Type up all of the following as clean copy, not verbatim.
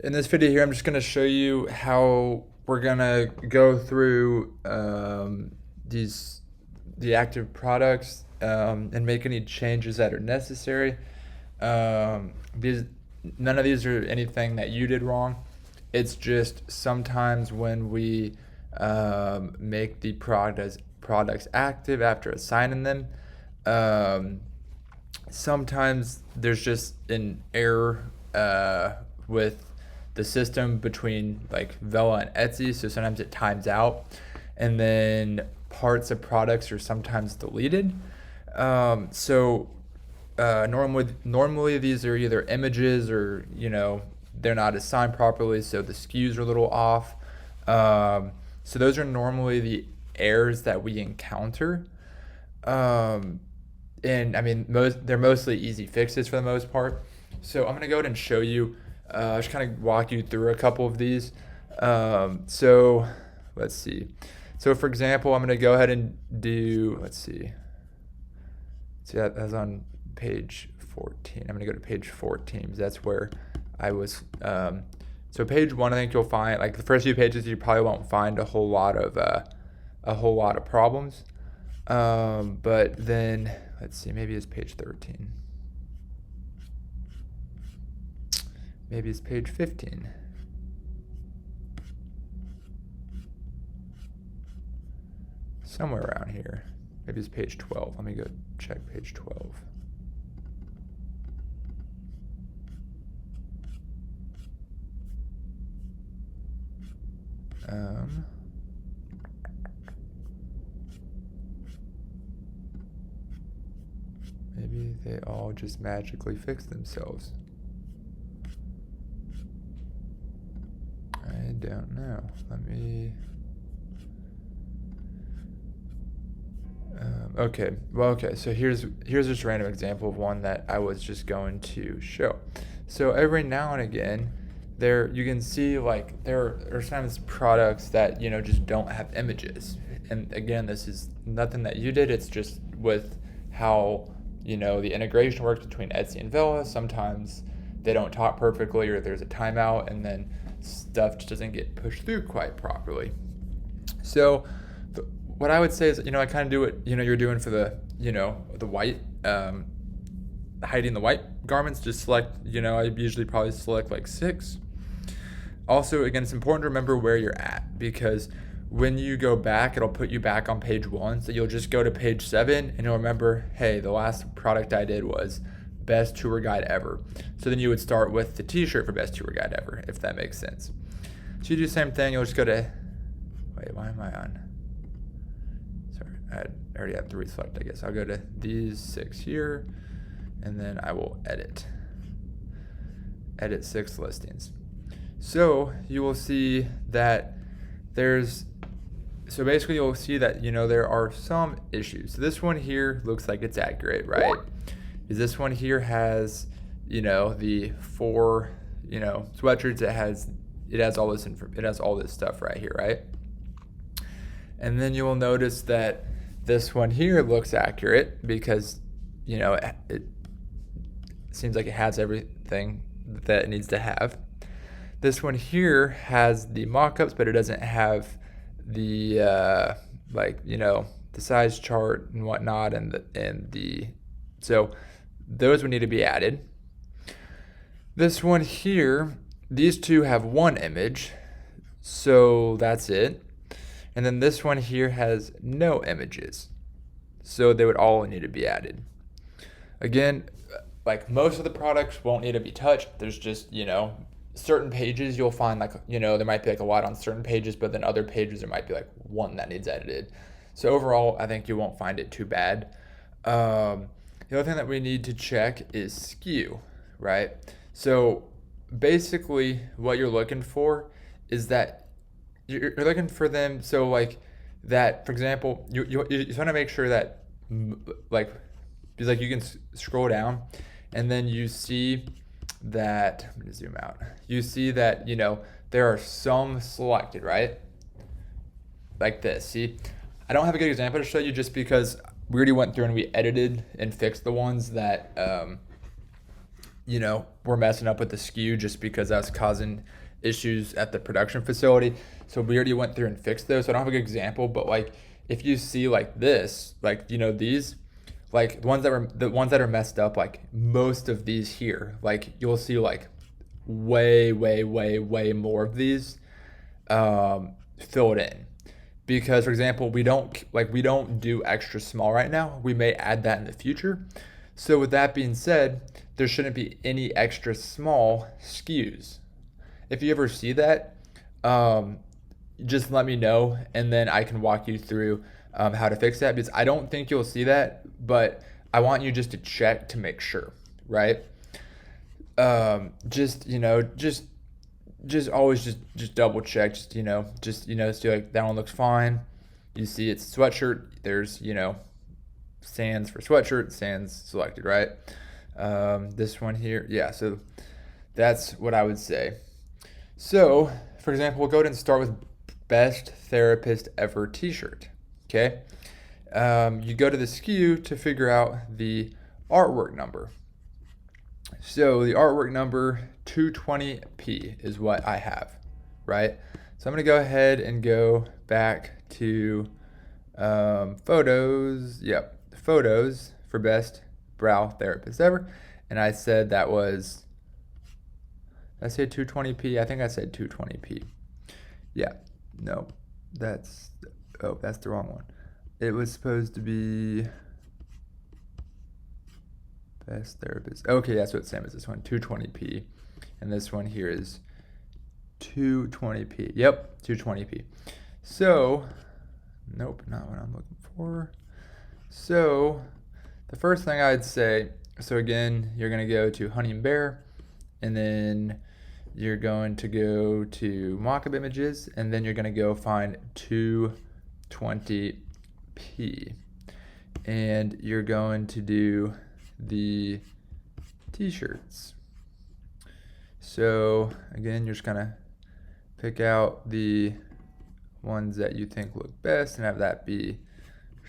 In this video here, I'm just going to show you how we're going to go through the active products and make any changes that are necessary. Because none of these are anything that you did wrong. It's just sometimes when we make the products active after assigning them, sometimes there's just an error with the system between like Vela and Etsy, so sometimes it times out, and then parts of products are sometimes deleted. Normally these are either images or they're not assigned properly, so the SKUs are a little off. So those are normally the errors that we encounter. And I mean, they're mostly easy fixes for the most part. So I'm gonna go ahead and show you, just kind of walk you through a couple of these. So let's see. So for example, I'm gonna go ahead and do, let's see. See, that's on page 14. I'm gonna go to page 14 because that's where I was. So page 1, I think you'll find, like the first few pages, you probably won't find a whole lot of problems. But then let's see, maybe it's page 13. Maybe it's page 15. Somewhere around here. Maybe it's page 12. Let me go check page 12. Maybe they all just magically fix themselves. I don't know. Let me. Okay. Well, okay. So here's just a random example of one that I was just going to show. So every now and again, you can see like there are sometimes products that just don't have images. And again, this is nothing that you did. It's just with how the integration works between Etsy and Vela. Sometimes they don't talk perfectly, or there's a timeout, and then stuff just doesn't get pushed through quite properly. So what I would say is, I kind of do what you're doing for the the white, hiding the white garments. Just select, I usually probably select like 6. Also, again, it's important to remember where you're at, because when you go back, it'll put you back on page 1. So you'll just go to page 7 and you'll remember, hey, the last product I did was best tour guide ever. So then you would start with the t-shirt for best tour guide ever, if that makes sense. So you do the same thing. You'll just go to, wait, why am I on? Sorry, I already had 3 select, I guess. I'll go to these 6 here, and then I will edit 6 listings. So you will see that so basically you'll see that, there are some issues. So this one here looks like it's accurate, right? Because this one here has, the 4, sweatshirts. It has all this stuff right here, right? And then you will notice that this one here looks accurate because, it seems like it has everything that it needs to have. This one here has the mock-ups, but it doesn't have the the size chart and whatnot, so those would need to be added. This one here, these 2 have 1 image, so that's it. And then this one here has no images, so they would all need to be added. Again, like most of the products won't need to be touched. There's just certain pages you'll find, like there might be like a lot on certain pages, but then other pages there might be like 1 that needs edited. So overall, I think you won't find it too bad. The other thing that we need to check is SKU, right? So basically what you're looking for is that you're looking for them, so like that, for example, you want to make sure that like, because like you can scroll down and then you see that, I'm gonna zoom out. You see that, there are some selected, right? Like this, see? I don't have a good example to show you just because we already went through and we edited and fixed the ones that we're messing up with the skew just because that's causing issues at the production facility. So we already went through and fixed those. So I don't have a good example, but like if you see like this, like these, like the ones that are messed up, like most of these here, like you'll see like way, way, way, way more of these filled in. Because for example, we don't do extra small right now. We may add that in the future. So with that being said, there shouldn't be any extra small skews. If you ever see that, um, just let me know, and then I can walk you through how to fix that. Because I don't think you'll see that, but I want you just to check to make sure, right? Just always just double check. See like that one looks fine. You see it's sweatshirt. There's sans for sweatshirt, sans selected, right? This one here, yeah. So that's what I would say. So, for example, we'll go ahead and start with best therapist ever T-shirt. Okay, you go to the SKU to figure out the artwork number. So the artwork number 220p is what I have, right? So I'm gonna go ahead and go back to photos. Yep, photos for best brow therapist ever, and I said that was. Did I say 220p? I think I said 220p. Yeah, no, that's the wrong one. It was supposed to be best therapist. Okay, that's what same as this one, 220p, and this one here is 220p. Yep, 220p. So, nope, not what I'm looking for. So, the first thing I'd say. So again, you're gonna go to Honey and Bear, and then you're going to go to mock-up images, and then you're going to go find 220p, and you're going to do the t-shirts. So again, you're just going to pick out the ones that you think look best and have that be.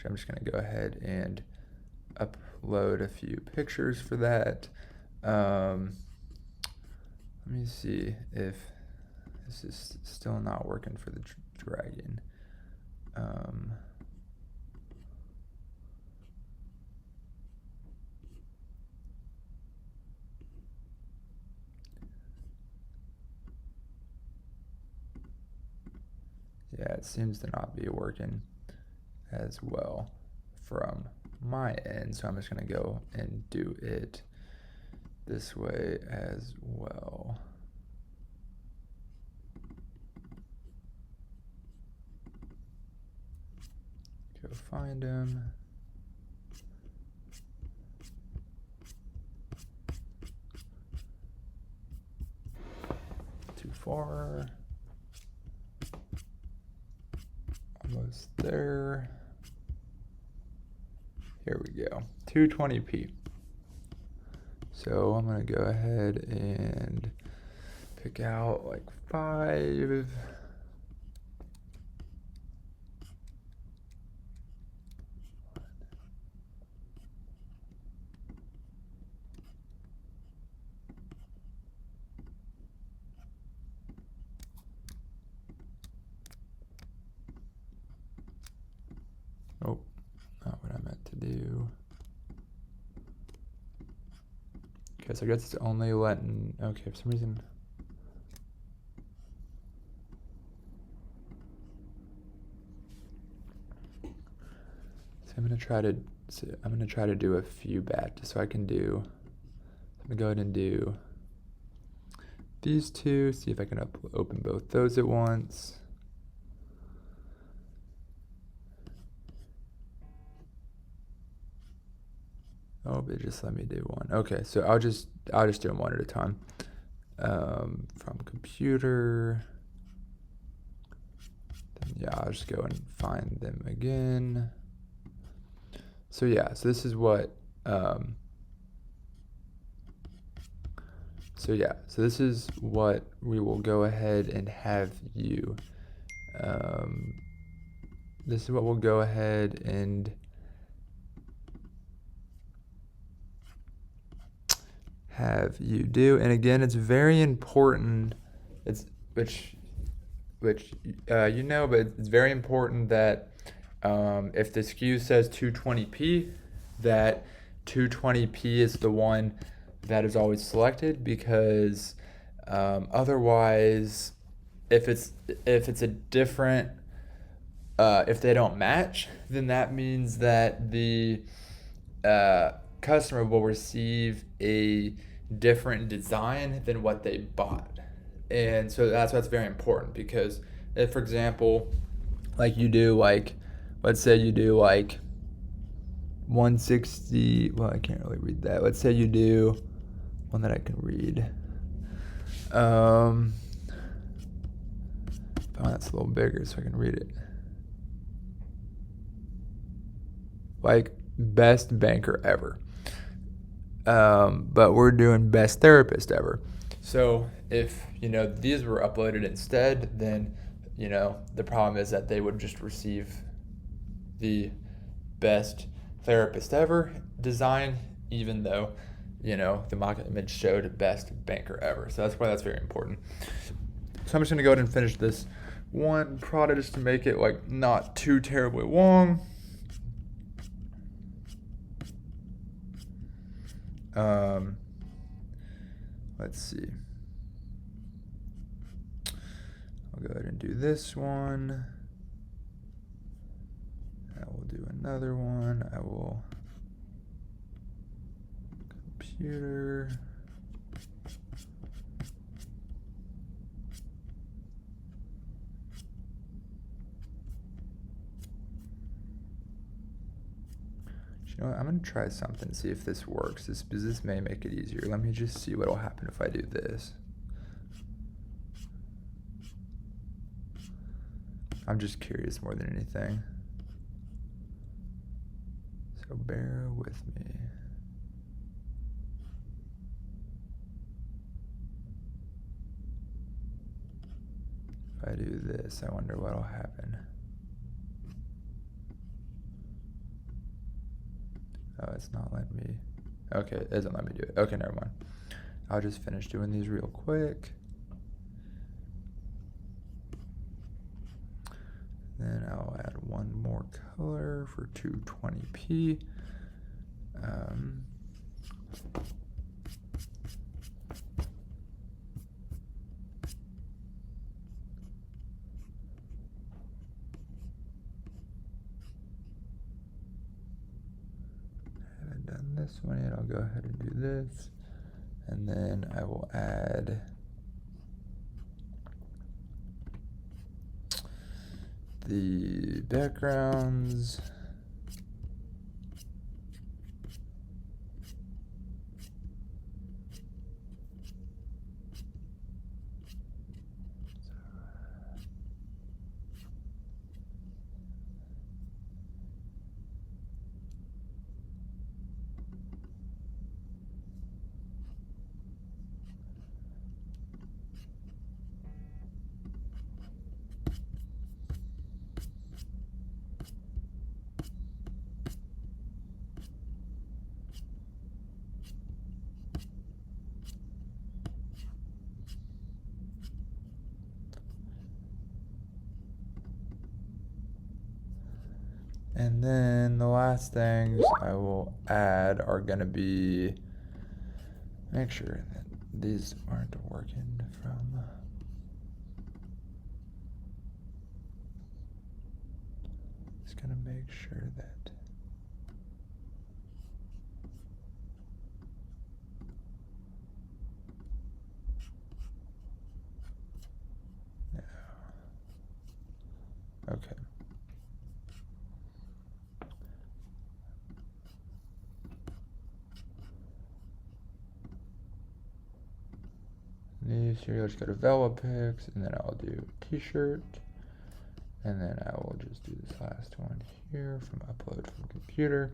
I'm just going to go ahead and upload a few pictures for that. Let me see if this is still not working for the dragon. Yeah, it seems to not be working as well from my end. So I'm just going to go and do it this way as well. Go find them. Too far. Almost there. Here we go. 220p. So I'm gonna go ahead and pick out like 5. Oh, not what I meant to do. Okay, so I guess it's only letting, okay, for some reason. So I'm gonna try to do a few batches. So I'm gonna go ahead and do these two, see if I can open both those at once. Oh, it just let me do one. Okay, so I'll just do them one at a time. From computer. Then yeah, I'll just go and find them again. So yeah, so this is what. So this is what we will go ahead and have you. This is what we'll go ahead and have you do. And again, it's very important. It's which you know, but it's very important that if the skus says 220p, that 220p is the one that is always selected, because otherwise, if it's a different if they don't match, then that means that the customer will receive a different design than what they bought. And so that's why it's very important, because if, for example, like you do like, let's say you do like 160, well, I can't really read that. Let's say you do one that I can read. Oh, that's a little bigger so I can read it. Like best banker ever. But we're doing best therapist ever. So if, these were uploaded instead, then, the problem is that they would just receive the best therapist ever design, even though, the mock image showed best banker ever. So that's why that's very important. So I'm just gonna go ahead and finish this one product just to make it like not too terribly long. Let's see. I'll go ahead and do this one. I will do another one. I will computer. You know what? I'm gonna try something, see if this works. This may make it easier. Let me just see what'll happen if I do this. I'm just curious more than anything. So bear with me. If I do this, I wonder what'll happen. Oh, it's not letting me. Okay, it doesn't let me do it. Okay, never mind. I'll just finish doing these real quick. Then I'll add one more color for 220p. This one yet. I'll go ahead and do this, and then I will add the backgrounds. And then the last things I will add are going to be, make sure that these aren't working from, just going to make sure that, no. Okay. Here, let's go to vela pics, and then I'll do t-shirt, and then I will just do this last one here from upload from computer,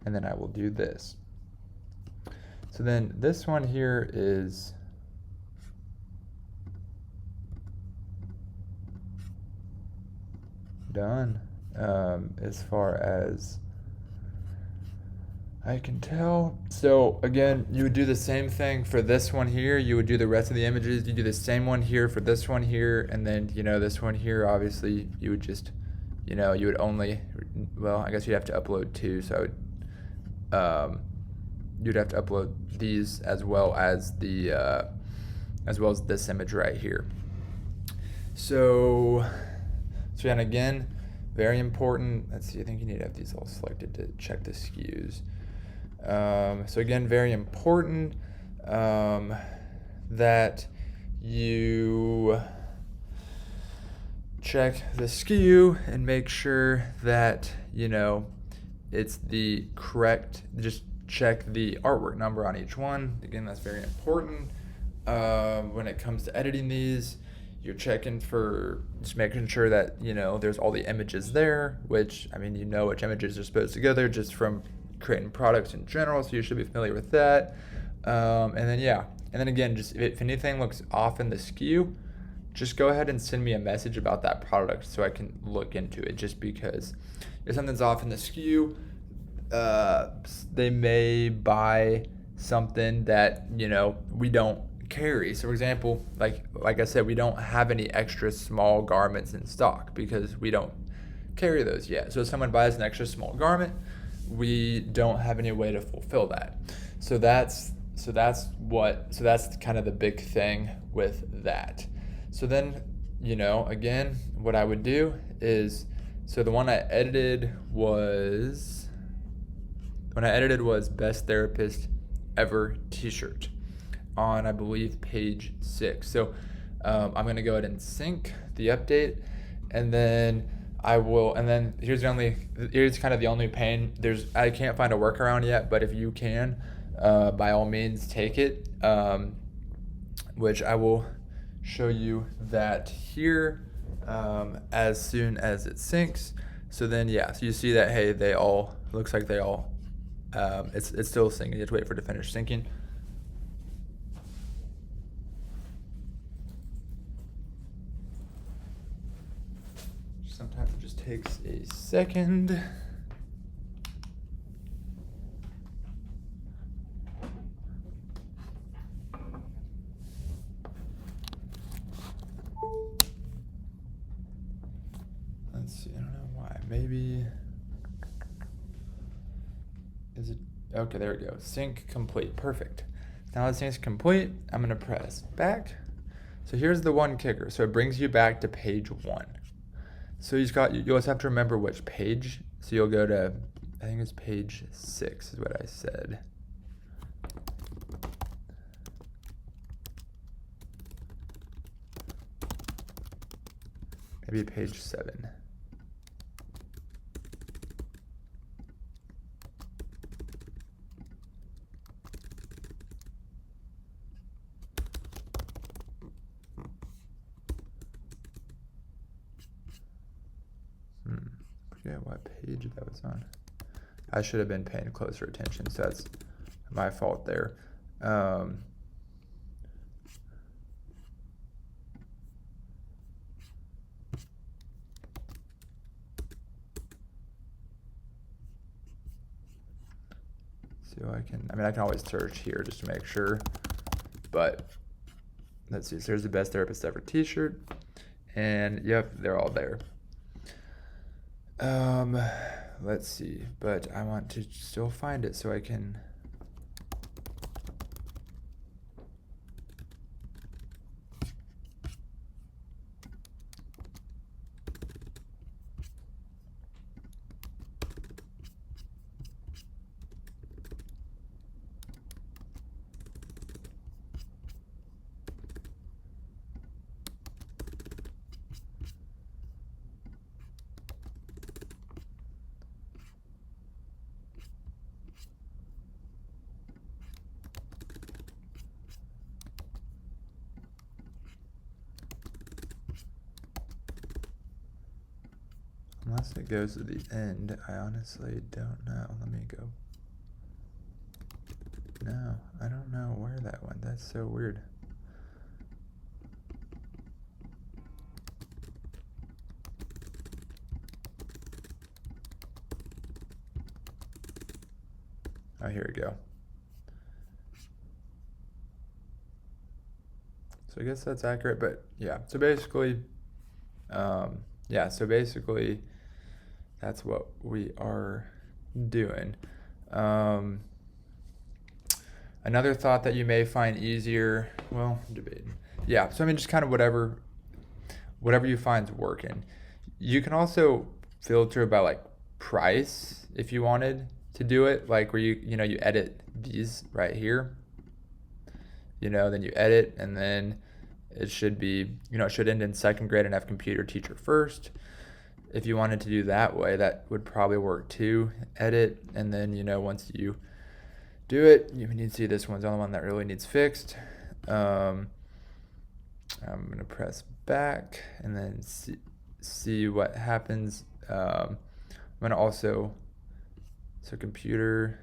and then I will do this. So then this one here is done. As far as I can tell. So again, you would do the same thing for this one here. You would do the rest of the images. You do the same one here for this one here, and then this one here. Obviously, you would just, you would only. Well, I guess you'd have to upload two. So I would, you'd have to upload these as well as this image right here. So and again, very important. Let's see. I think you need to have these all selected to check the skus. So again, very important that you check the skew and make sure that it's the correct. Just check the artwork number on each one. Again, that's very important. When it comes to editing these, you're checking for just making sure that there's all the images there, which which images are supposed to go there just from creating products in general, so you should be familiar with that. And then again, just if anything looks off in the skew, just go ahead and send me a message about that product so I can look into it. Just because if something's off in the skew, they may buy something that we don't carry. So for example, like I said, we don't have any extra small garments in stock because we don't carry those yet. So if someone buys an extra small garment, we don't have any way to fulfill that. So that's kind of the big thing with that. So then, again, what I would do is, so the one I edited was Best Therapist Ever t-shirt on, I believe, page 6. So I'm going to go ahead and sync the update, and then here's kind of the only pain. I can't find a workaround yet, but if you can, by all means take it, which I will show you that here as soon as it syncs. So then, so you see that, hey, looks like they all, it's still syncing. You have to wait for it to finish syncing. Sometimes it just takes a second. Let's see, I don't know why. Maybe, is it, okay, there we go. Sync complete, perfect. Now that sync's complete, I'm gonna press back. So here's the one kicker. So it brings you back to page 1. So you always have to remember which page. So you'll go to, I think it's page 6 is what I said. Maybe page 7. Forget what page that was on. I should have been paying closer attention, so that's my fault there. So I can always search here just to make sure, but let's see. So there's the Best Therapist Ever t-shirt, and yep, they're all there. Let's see, but I want to still find it so I can. Unless it goes to the end, I honestly don't know. Let me go. No, I don't know where that went. That's so weird. Oh, here we go. So I guess that's accurate, but yeah. So basically, that's what we are doing. Um, Another thought that you may find easier, well, debating. Yeah, so I mean, just kind of whatever you find's working. You can also filter by like price if you wanted to do it, like where you edit these right here. Then you edit, and then it should be, it should end in second grade and have computer teacher first. If you wanted to do that way, that would probably work too. Edit, and then once you do it, you need to see this one's the only one that really needs fixed. I'm gonna press back and then see what happens. I'm gonna also computer.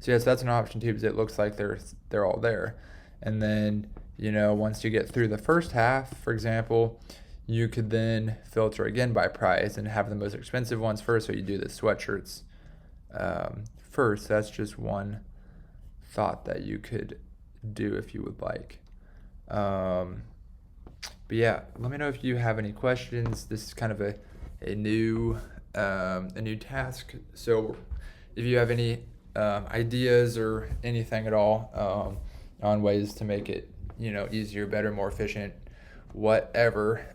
So yes, that's an option too, because it looks like they're all there. And then once you get through the first half, for example, you could then filter again by price and have the most expensive ones first. So you do the sweatshirts first. That's just one thought that you could do if you would like. But yeah, let me know if you have any questions. This is kind of a new task. So if you have any ideas or anything at all on ways to make it easier, better, more efficient, whatever,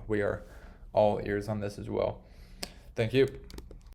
we are all ears on this as well. Thank you.